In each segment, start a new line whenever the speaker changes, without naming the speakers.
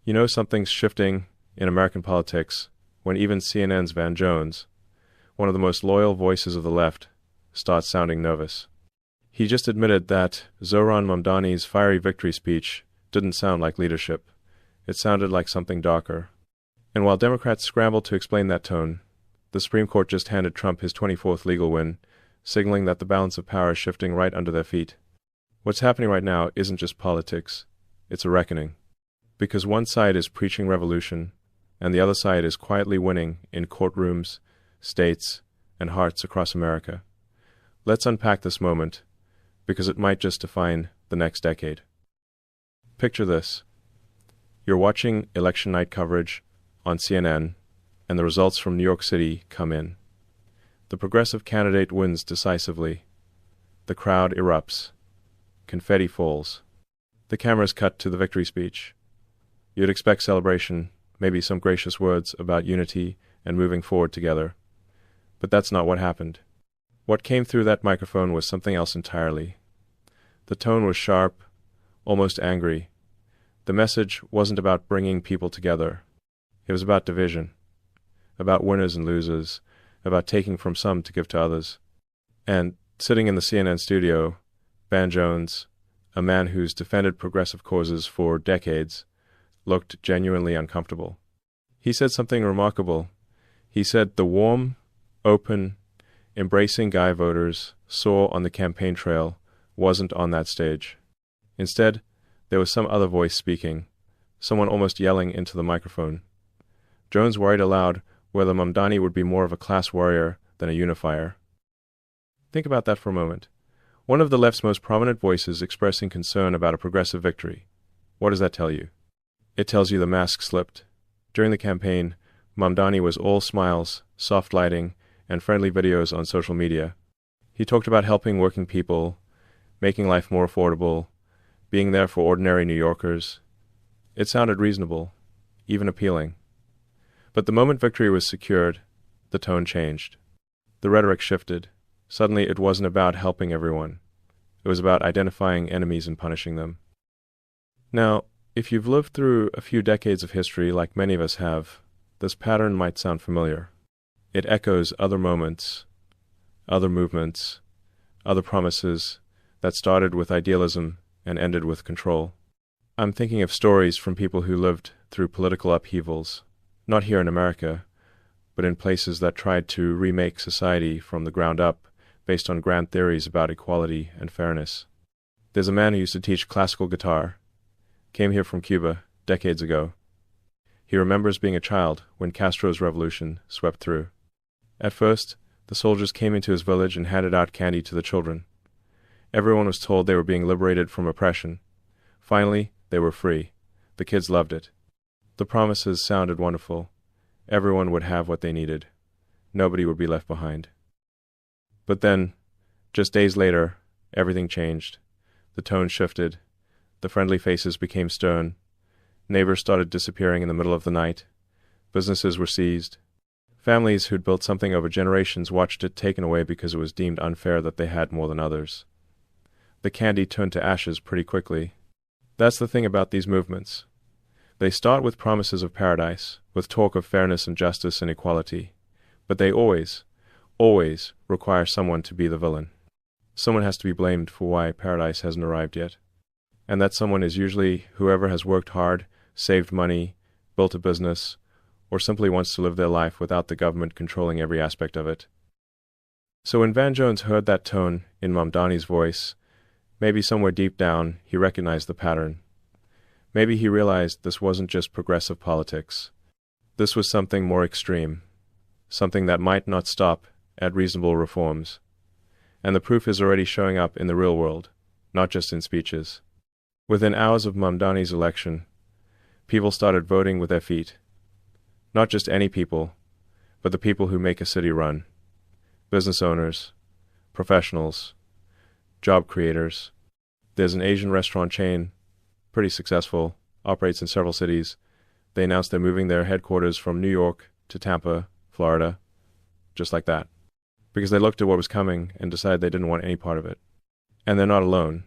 You know something's shifting in American politics when even CNN's Van Jones, one of the most loyal voices of the left, starts sounding nervous. He just admitted that Zohran Mamdani's fiery victory speech didn't sound like leadership. It sounded like something darker. And while Democrats scrambled to explain that tone, the Supreme Court just handed Trump his 24th legal win, signaling that the balance of power is shifting right under their feet. What's happening right now isn't just politics, it's a reckoning. Because one side is preaching revolution, and the other side is quietly winning in courtrooms, states, and hearts across America. Let's unpack this moment, because it might just define the next decade. Picture this. You're watching election night coverage on CNN, and the results from New York City come in. The progressive candidate wins decisively. The crowd erupts. Confetti falls. The cameras cut to the victory speech. You'd expect celebration, maybe some gracious words about unity and moving forward together. But that's not what happened. What came through that microphone was something else entirely. The tone was sharp, almost angry. The message wasn't about bringing people together. It was about division, about winners and losers, about taking from some to give to others. And sitting in the CNN studio, Van Jones, a man who's defended progressive causes for decades, looked genuinely uncomfortable. He said something remarkable. He said the warm, open, embracing guy voters saw on the campaign trail wasn't on that stage. Instead, there was some other voice speaking, someone almost yelling into the microphone. Jones worried aloud whether Mamdani would be more of a class warrior than a unifier. Think about that for a moment. One of the left's most prominent voices expressing concern about a progressive victory. What does that tell you? It tells you the mask slipped. During the campaign, Mamdani was all smiles, soft lighting, and friendly videos on social media. He talked about helping working people, making life more affordable, being there for ordinary New Yorkers. It sounded reasonable, even appealing. But the moment victory was secured, the tone changed. The rhetoric shifted. Suddenly it wasn't about helping everyone. It was about identifying enemies and punishing them. Now, if you've lived through a few decades of history like many of us have, this pattern might sound familiar. It echoes other moments, other movements, other promises that started with idealism and ended with control. I'm thinking of stories from people who lived through political upheavals, not here in America, but in places that tried to remake society from the ground up based on grand theories about equality and fairness. There's a man who used to teach classical guitar, came here from Cuba decades ago. He remembers being a child when Castro's revolution swept through. At first, the soldiers came into his village and handed out candy to the children. Everyone was told they were being liberated from oppression. Finally, they were free. The kids loved it. The promises sounded wonderful. Everyone would have what they needed. Nobody would be left behind. But then, just days later, everything changed. The tone shifted. The friendly faces became stern. Neighbors started disappearing in the middle of the night. Businesses were seized. Families who'd built something over generations watched it taken away because it was deemed unfair that they had more than others. The candy turned to ashes pretty quickly. That's the thing about these movements. They start with promises of paradise, with talk of fairness and justice and equality. But they always require someone to be the villain. Someone has to be blamed for why paradise hasn't arrived yet. And that someone is usually whoever has worked hard, saved money, built a business, or simply wants to live their life without the government controlling every aspect of it. So when Van Jones heard that tone in Mamdani's voice, maybe somewhere deep down he recognized the pattern. Maybe he realized this wasn't just progressive politics. This was something more extreme, something that might not stop at reasonable reforms. And the proof is already showing up in the real world, not just in speeches. Within hours of Mamdani's election, people started voting with their feet. Not just any people, but the people who make a city run. Business owners, professionals, job creators. There's an Asian restaurant chain, pretty successful, operates in several cities. They announced they're moving their headquarters from New York to Tampa, Florida, just like that. Because they looked at what was coming and decided they didn't want any part of it. And they're not alone.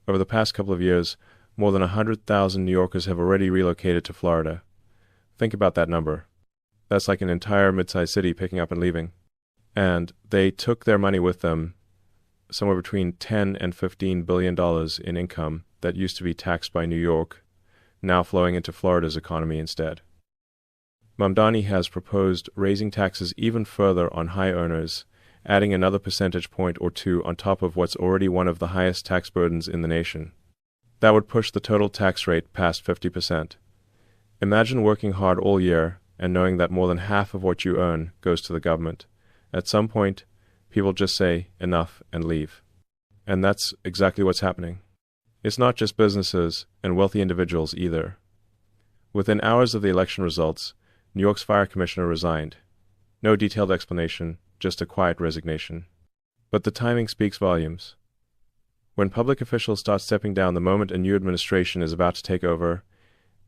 Over the past couple of years, more than 100,000 New Yorkers have already relocated to Florida. Think about that number. That's like an entire mid-sized city picking up and leaving. And they took their money with them, somewhere between $10 and $15 billion in income that used to be taxed by New York, now flowing into Florida's economy instead. Mamdani has proposed raising taxes even further on high earners, adding another percentage point or two on top of what's already one of the highest tax burdens in the nation. That would push the total tax rate past 50%. Imagine working hard all year and knowing that more than half of what you earn goes to the government. At some point, people just say enough and leave. And that's exactly what's happening. It's not just businesses and wealthy individuals either. Within hours of the election results, New York's fire commissioner resigned. No detailed explanation, just a quiet resignation. But the timing speaks volumes. When public officials start stepping down the moment a new administration is about to take over,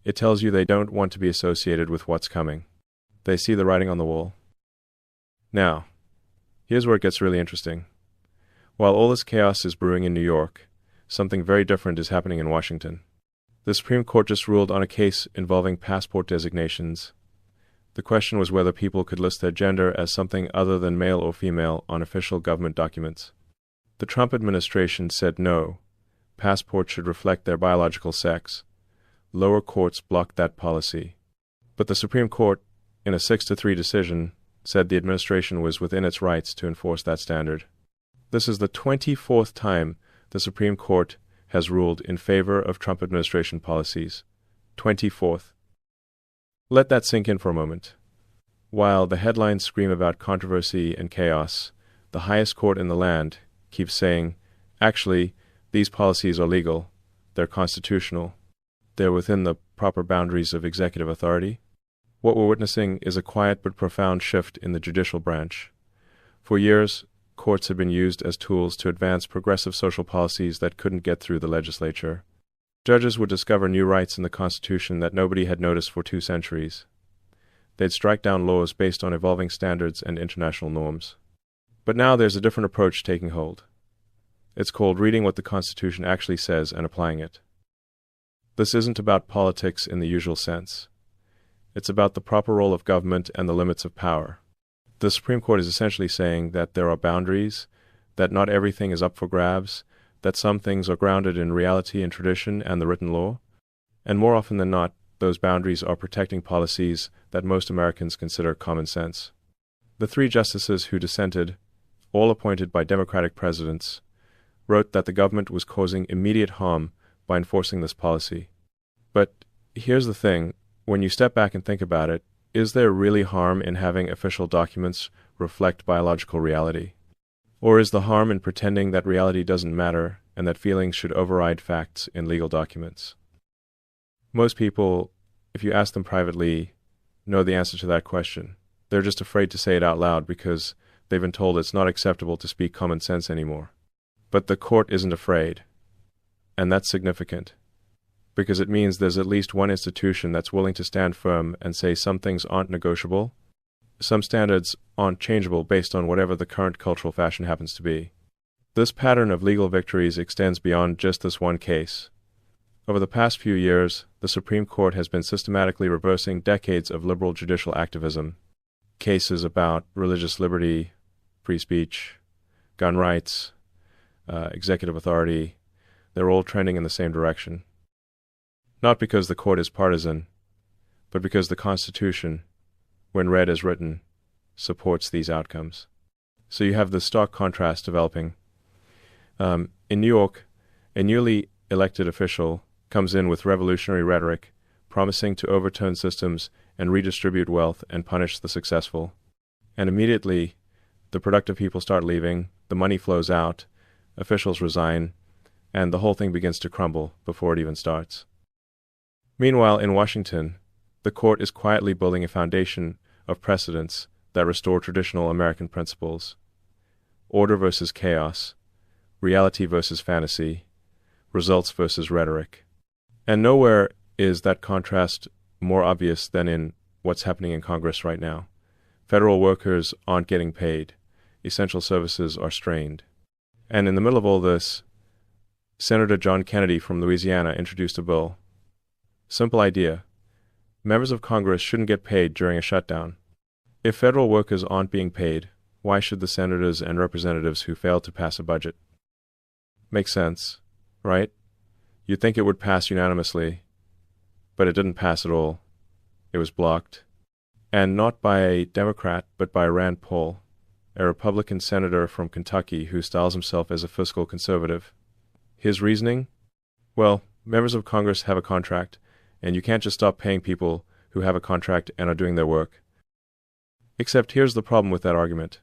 it tells you they don't want to be associated with what's coming. They see the writing on the wall. Now, here's where it gets really interesting. While all this chaos is brewing in New York, something very different is happening in Washington. The Supreme Court just ruled on a case involving passport designations. The question was whether people could list their gender as something other than male or female on official government documents. The Trump administration said no, passports should reflect their biological sex. Lower courts blocked that policy. But the Supreme Court, in a 6-3 decision, said the administration was within its rights to enforce that standard. This is the 24th time the Supreme Court has ruled in favor of Trump administration policies. 24th. Let that sink in for a moment. While the headlines scream about controversy and chaos, the highest court in the land keeps saying, actually, these policies are legal, they're constitutional, they're within the proper boundaries of executive authority. What we're witnessing is a quiet but profound shift in the judicial branch. For years, courts have been used as tools to advance progressive social policies that couldn't get through the legislature. Judges would discover new rights in the Constitution that nobody had noticed for 2 centuries. They'd strike down laws based on evolving standards and international norms. But now there's a different approach taking hold. It's called reading what the Constitution actually says and applying it. This isn't about politics in the usual sense. It's about the proper role of government and the limits of power. The Supreme Court is essentially saying that there are boundaries, that not everything is up for grabs, that some things are grounded in reality and tradition and the written law, and more often than not, those boundaries are protecting policies that most Americans consider common sense. The 3 justices who dissented, all appointed by Democratic presidents, wrote that the government was causing immediate harm by enforcing this policy. But here's the thing, when you step back and think about it, is there really harm in having official documents reflect biological reality? Or is the harm in pretending that reality doesn't matter and that feelings should override facts in legal documents? Most people, if you ask them privately, know the answer to that question. They're just afraid to say it out loud because they've been told it's not acceptable to speak common sense anymore. But the court isn't afraid. And that's significant, because it means there's at least one institution that's willing to stand firm and say some things aren't negotiable, some standards aren't changeable based on whatever the current cultural fashion happens to be. This pattern of legal victories extends beyond just this one case. Over the past few years, the Supreme Court has been systematically reversing decades of liberal judicial activism. Cases about religious liberty, free speech, gun rights, executive authority, they're all trending in the same direction. Not because the court is partisan, but because the Constitution, when read as written, supports these outcomes. So you have the stark contrast developing. In New York, a newly elected official comes in with revolutionary rhetoric, promising to overturn systems and redistribute wealth and punish the successful. And immediately, the productive people start leaving, the money flows out, officials resign, and the whole thing begins to crumble before it even starts. Meanwhile, in Washington, the court is quietly building a foundation of precedents that restore traditional American principles. Order versus chaos, reality versus fantasy, results versus rhetoric. And nowhere is that contrast more obvious than in what's happening in Congress right now. Federal workers aren't getting paid. Essential services are strained. And in the middle of all this, Senator John Kennedy from Louisiana introduced a bill. Simple idea. Members of Congress shouldn't get paid during a shutdown. If federal workers aren't being paid, why should the senators and representatives who failed to pass a budget? Makes sense, right? You'd think it would pass unanimously, but it didn't pass at all. It was blocked. And not by a Democrat, but by Rand Paul, a Republican senator from Kentucky who styles himself as a fiscal conservative. His reasoning? Well, members of Congress have a contract, and you can't just stop paying people who have a contract and are doing their work. Except here's the problem with that argument.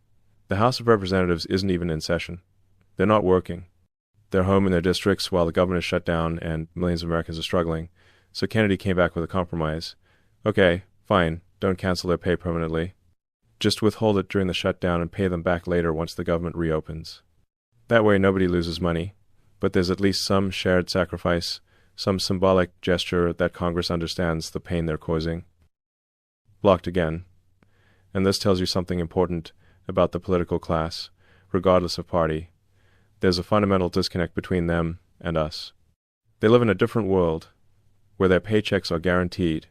The House of Representatives isn't even in session. They're not working. They're home in their districts while the government is shut down and millions of Americans are struggling. So Kennedy came back with a compromise. Okay, fine, don't cancel their pay permanently. Just withhold it during the shutdown and pay them back later once the government reopens. That way nobody loses money, but there's at least some shared sacrifice, some symbolic gesture that Congress understands the pain they're causing. Blocked again. And this tells you something important about the political class, regardless of party. There's a fundamental disconnect between them and us. They live in a different world, where their paychecks are guaranteed,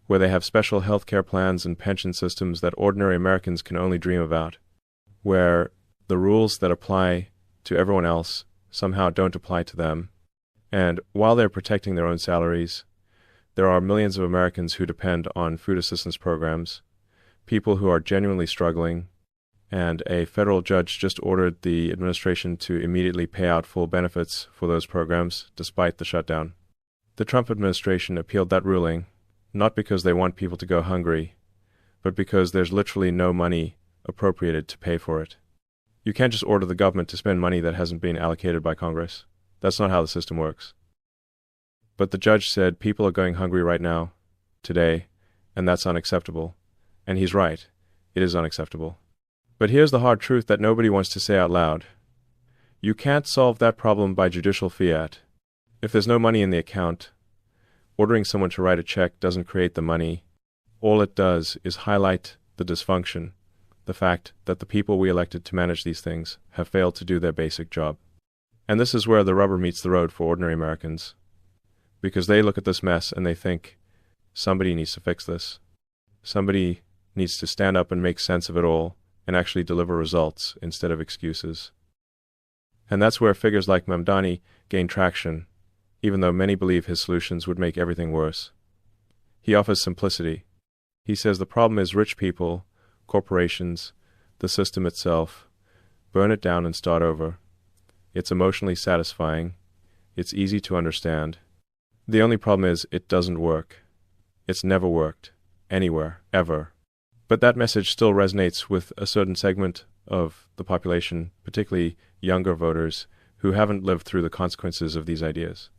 where they have special health care plans and pension systems that ordinary Americans can only dream about, where the rules that apply to everyone else somehow don't apply to them. And while they're protecting their own salaries, there are millions of Americans who depend on food assistance programs, people who are genuinely struggling, and a federal judge just ordered the administration to immediately pay out full benefits for those programs, despite the shutdown. The Trump administration appealed that ruling, not because they want people to go hungry, but because there's literally no money appropriated to pay for it. You can't just order the government to spend money that hasn't been allocated by Congress. That's not how the system works. But the judge said people are going hungry right now, today, and that's unacceptable. And he's right. It is unacceptable. But here's the hard truth that nobody wants to say out loud. You can't solve that problem by judicial fiat. If there's no money in the account, ordering someone to write a check doesn't create the money. All it does is highlight the dysfunction, the fact that the people we elected to manage these things have failed to do their basic job. And this is where the rubber meets the road for ordinary Americans, because they look at this mess and they think, somebody needs to fix this. Somebody needs to stand up and make sense of it all and actually deliver results instead of excuses. And that's where figures like Mamdani gain traction, even though many believe his solutions would make everything worse. He offers simplicity. He says the problem is rich people, corporations, the system itself. Burn it down and start over. It's emotionally satisfying. It's easy to understand. The only problem is it doesn't work. It's never worked. Anywhere. Ever. But that message still resonates with a certain segment of the population, particularly younger voters, who haven't lived through the consequences of these ideas.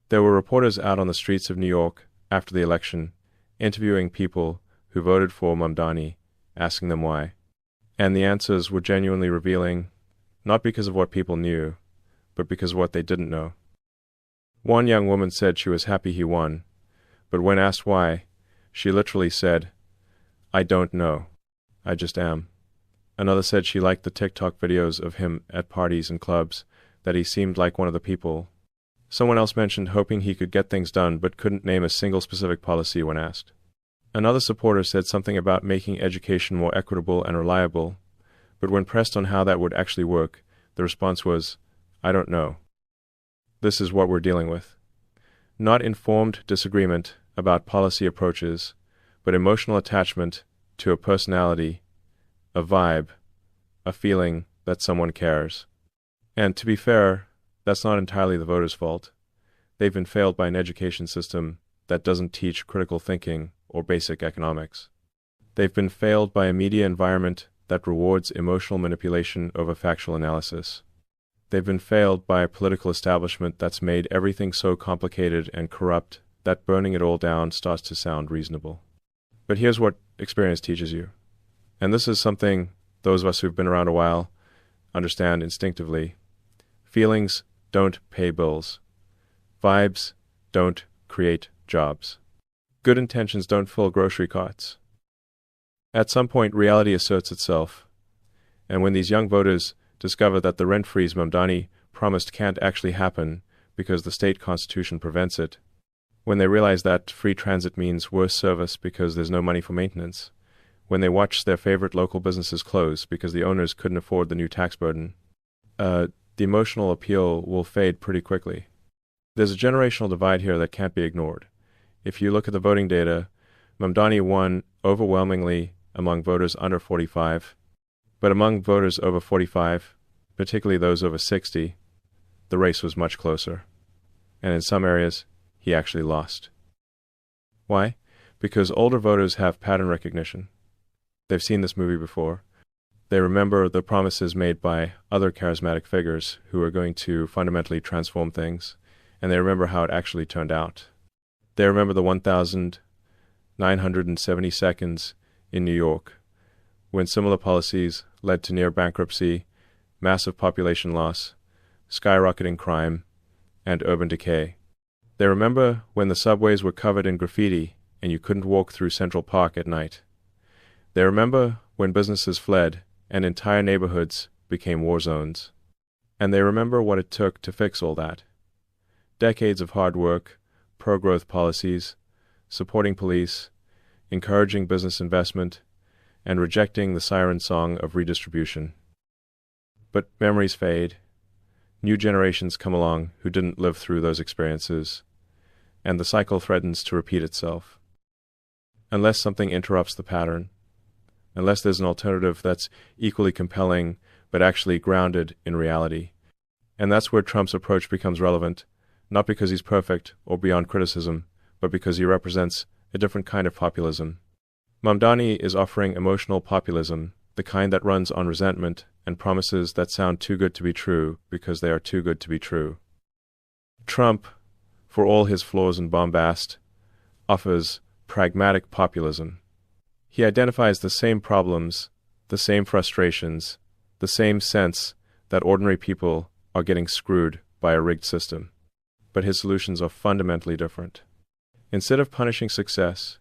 There were reporters out on the streets of New York after the election, interviewing people who voted for Mamdani, asking them why. And the answers were genuinely revealing, not because of what people knew, but because of what they didn't know. One young woman said she was happy he won, but when asked why, she literally said, "I don't know. I just am." Another said she liked the TikTok videos of him at parties and clubs, that he seemed like one of the people. Someone else mentioned hoping he could get things done but couldn't name a single specific policy when asked. Another supporter said something about making education more equitable and reliable, but when pressed on how that would actually work, the response was, "I don't know." This is what we're dealing with. Not informed disagreement about policy approaches, but emotional attachment to a personality, a vibe, a feeling that someone cares. And to be fair, that's not entirely the voters' fault. They've been failed by an education system that doesn't teach critical thinking or basic economics. They've been failed by a media environment that rewards emotional manipulation over factual analysis. They've been failed by a political establishment that's made everything so complicated and corrupt that burning it all down starts to sound reasonable. But here's what experience teaches you. And this is something those of us who've been around a while understand instinctively. Feelings don't pay bills. Vibes don't create jobs. Good intentions don't fill grocery carts. At some point, reality asserts itself. And when these young voters discover that the rent freeze Mamdani promised can't actually happen because the state constitution prevents it, when they realize that free transit means worse service because there's no money for maintenance, when they watch their favorite local businesses close because the owners couldn't afford the new tax burden, the emotional appeal will fade pretty quickly. There's a generational divide here that can't be ignored. If you look at the voting data, Mamdani won overwhelmingly among voters under 45, but among voters over 45, particularly those over 60, the race was much closer. And in some areas, he actually lost. Why? Because older voters have pattern recognition. They've seen this movie before. They remember the promises made by other charismatic figures who are going to fundamentally transform things, and they remember how it actually turned out. They remember the 1,970 seconds in New York, when similar policies led to near bankruptcy, massive population loss, skyrocketing crime, and urban decay. They remember when the subways were covered in graffiti and you couldn't walk through Central Park at night. They remember when businesses fled and entire neighborhoods became war zones. And they remember what it took to fix all that. Decades of hard work, pro-growth policies, supporting police, encouraging business investment, and rejecting the siren song of redistribution. But memories fade. New generations come along who didn't live through those experiences, and the cycle threatens to repeat itself. Unless something interrupts the pattern, unless there's an alternative that's equally compelling but actually grounded in reality. And that's where Trump's approach becomes relevant, not because he's perfect or beyond criticism, but because he represents a different kind of populism. Mamdani is offering emotional populism, the kind that runs on resentment and promises that sound too good to be true because they are too good to be true. Trump, for all his flaws and bombast, offers pragmatic populism. He identifies the same problems, the same frustrations, the same sense that ordinary people are getting screwed by a rigged system. But his solutions are fundamentally different. Instead of punishing success,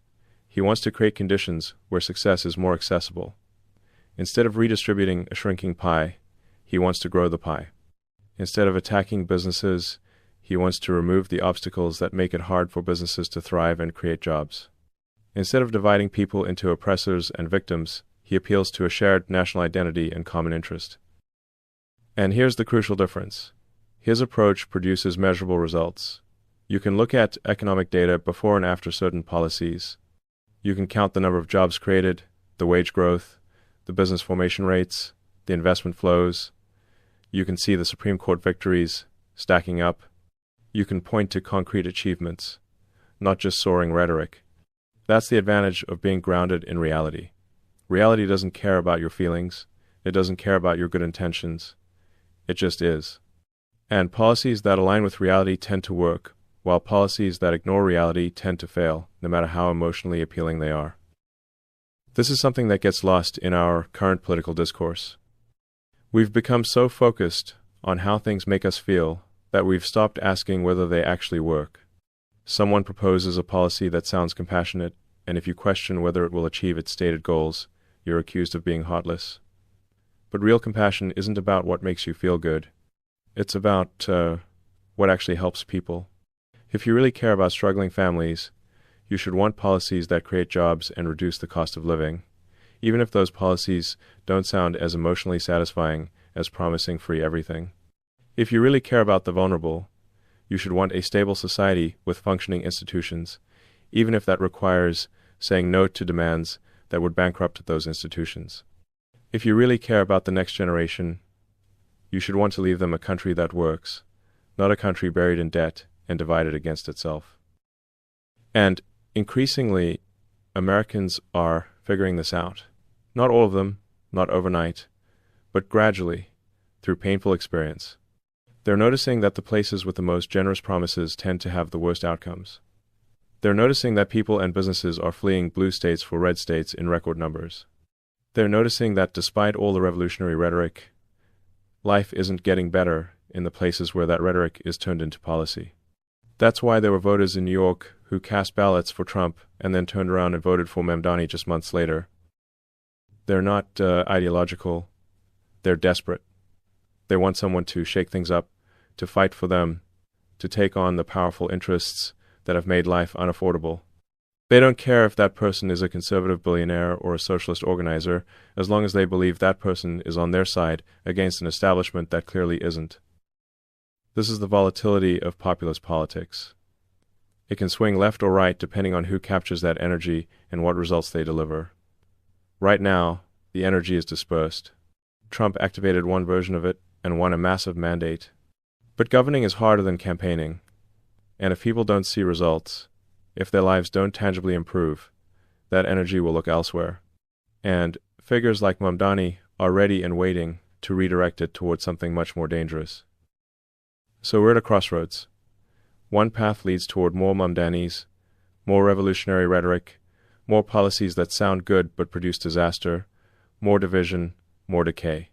he wants to create conditions where success is more accessible. Instead of redistributing a shrinking pie, he wants to grow the pie. Instead of attacking businesses, he wants to remove the obstacles that make it hard for businesses to thrive and create jobs. Instead of dividing people into oppressors and victims, he appeals to a shared national identity and common interest. And here's the crucial difference. His approach produces measurable results. You can look at economic data before and after certain policies. You can count the number of jobs created, the wage growth, the business formation rates, the investment flows. You can see the Supreme Court victories stacking up. You can point to concrete achievements, not just soaring rhetoric. That's the advantage of being grounded in reality. Reality doesn't care about your feelings. It doesn't care about your good intentions. It just is. And policies that align with reality tend to work, while policies that ignore reality tend to fail, no matter how emotionally appealing they are. This is something that gets lost in our current political discourse. We've become so focused on how things make us feel that we've stopped asking whether they actually work. Someone proposes a policy that sounds compassionate, and if you question whether it will achieve its stated goals, you're accused of being heartless. But real compassion isn't about what makes you feel good. It's about what actually helps people. If you really care about struggling families, you should want policies that create jobs and reduce the cost of living, even if those policies don't sound as emotionally satisfying as promising free everything. If you really care about the vulnerable, you should want a stable society with functioning institutions, even if that requires saying no to demands that would bankrupt those institutions. If you really care about the next generation, you should want to leave them a country that works, not a country buried in debt and divided against itself. And increasingly, Americans are figuring this out. Not all of them, not overnight, but gradually, through painful experience. They're noticing that the places with the most generous promises tend to have the worst outcomes. They're noticing that people and businesses are fleeing blue states for red states in record numbers. They're noticing that despite all the revolutionary rhetoric, life isn't getting better in the places where that rhetoric is turned into policy. That's why there were voters in New York who cast ballots for Trump and then turned around and voted for Mamdani just months later. They're not ideological. They're desperate. They want someone to shake things up to fight for them, to take on the powerful interests that have made life unaffordable. They don't care if that person is a conservative billionaire or a socialist organizer, as long as they believe that person is on their side against an establishment that clearly isn't. This is the volatility of populist politics. It can swing left or right depending on who captures that energy and what results they deliver. Right now, the energy is dispersed. Trump activated one version of it and won a massive mandate. But governing is harder than campaigning. And if people don't see results, if their lives don't tangibly improve, that energy will look elsewhere. And figures like Mamdani are ready and waiting to redirect it towards something much more dangerous. So we're at a crossroads. One path leads toward more Mamdanis, more revolutionary rhetoric, more policies that sound good but produce disaster, more division, more decay.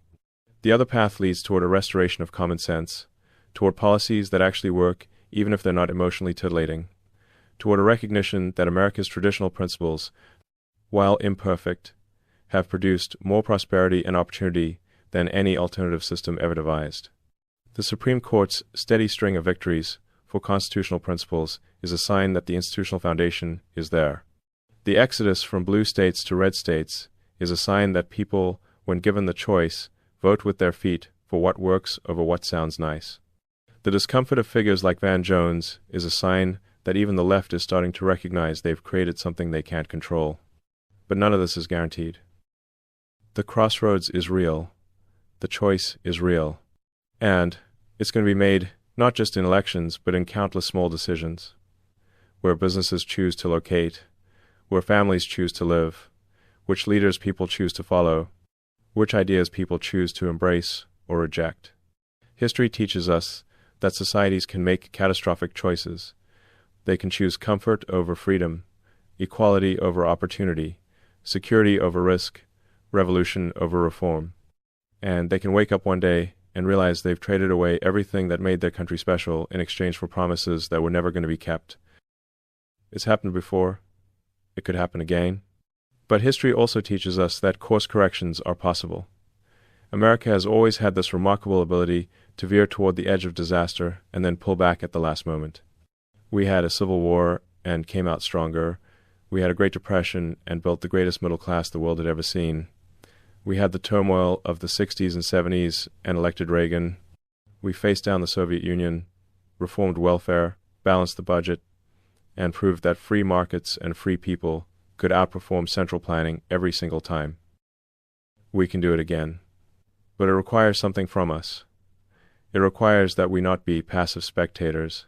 The other path leads toward a restoration of common sense, toward policies that actually work even if they're not emotionally titillating, toward a recognition that America's traditional principles, while imperfect, have produced more prosperity and opportunity than any alternative system ever devised. The Supreme Court's steady string of victories for constitutional principles is a sign that the institutional foundation is there. The exodus from blue states to red states is a sign that people, when given the choice, vote with their feet for what works over what sounds nice. The discomfort of figures like Van Jones is a sign that even the left is starting to recognize they've created something they can't control. But none of this is guaranteed. The crossroads is real. The choice is real. And it's going to be made not just in elections, but in countless small decisions, where businesses choose to locate, where families choose to live, which leaders people choose to follow, which ideas people choose to embrace or reject. History teaches us that societies can make catastrophic choices. They can choose comfort over freedom, equality over opportunity, security over risk, revolution over reform. And they can wake up one day and realize they've traded away everything that made their country special in exchange for promises that were never going to be kept. It's happened before. It could happen again. But history also teaches us that course corrections are possible. America has always had this remarkable ability to veer toward the edge of disaster and then pull back at the last moment. We had a civil war and came out stronger. We had a Great Depression and built the greatest middle class the world had ever seen. We had the turmoil of the 60s and 70s and elected Reagan. We faced down the Soviet Union, reformed welfare, balanced the budget, and proved that free markets and free people could outperform central planning every single time. We can do it again. But it requires something from us. It requires that we not be passive spectators.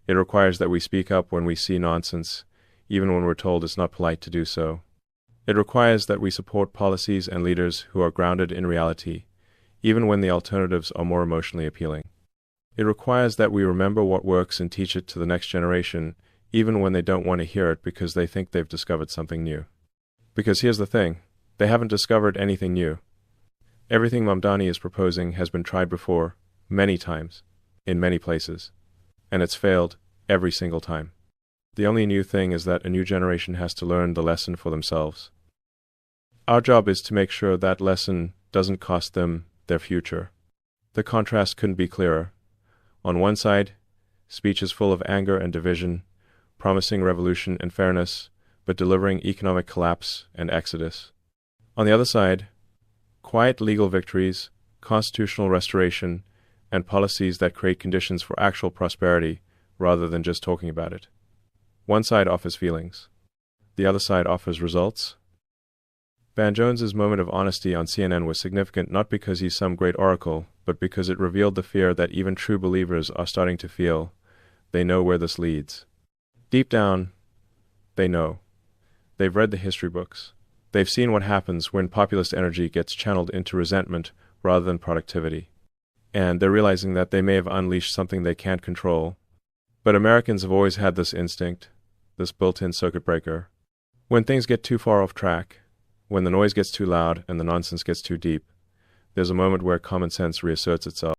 It requires that we speak up when we see nonsense, even when we're told it's not polite to do so. It requires that we support policies and leaders who are grounded in reality, even when the alternatives are more emotionally appealing. It requires that we remember what works and teach it to the next generation, even when they don't want to hear it because they think they've discovered something new. Because here's the thing, they haven't discovered anything new. Everything Mamdani is proposing has been tried before, many times, in many places, and it's failed every single time. The only new thing is that a new generation has to learn the lesson for themselves. Our job is to make sure that lesson doesn't cost them their future. The contrast couldn't be clearer. On one side, speeches full of anger and division, promising revolution and fairness, but delivering economic collapse and exodus. On the other side, quiet legal victories, constitutional restoration, and policies that create conditions for actual prosperity rather than just talking about it. One side offers feelings. The other side offers results. Van Jones's moment of honesty on CNN was significant not because he's some great oracle, but because it revealed the fear that even true believers are starting to feel. They know where this leads. Deep down, they know. They've read the history books. They've seen what happens when populist energy gets channeled into resentment rather than productivity. And they're realizing that they may have unleashed something they can't control. But Americans have always had this instinct, this built-in circuit breaker. When things get too far off track, when the noise gets too loud and the nonsense gets too deep, there's a moment where common sense reasserts itself.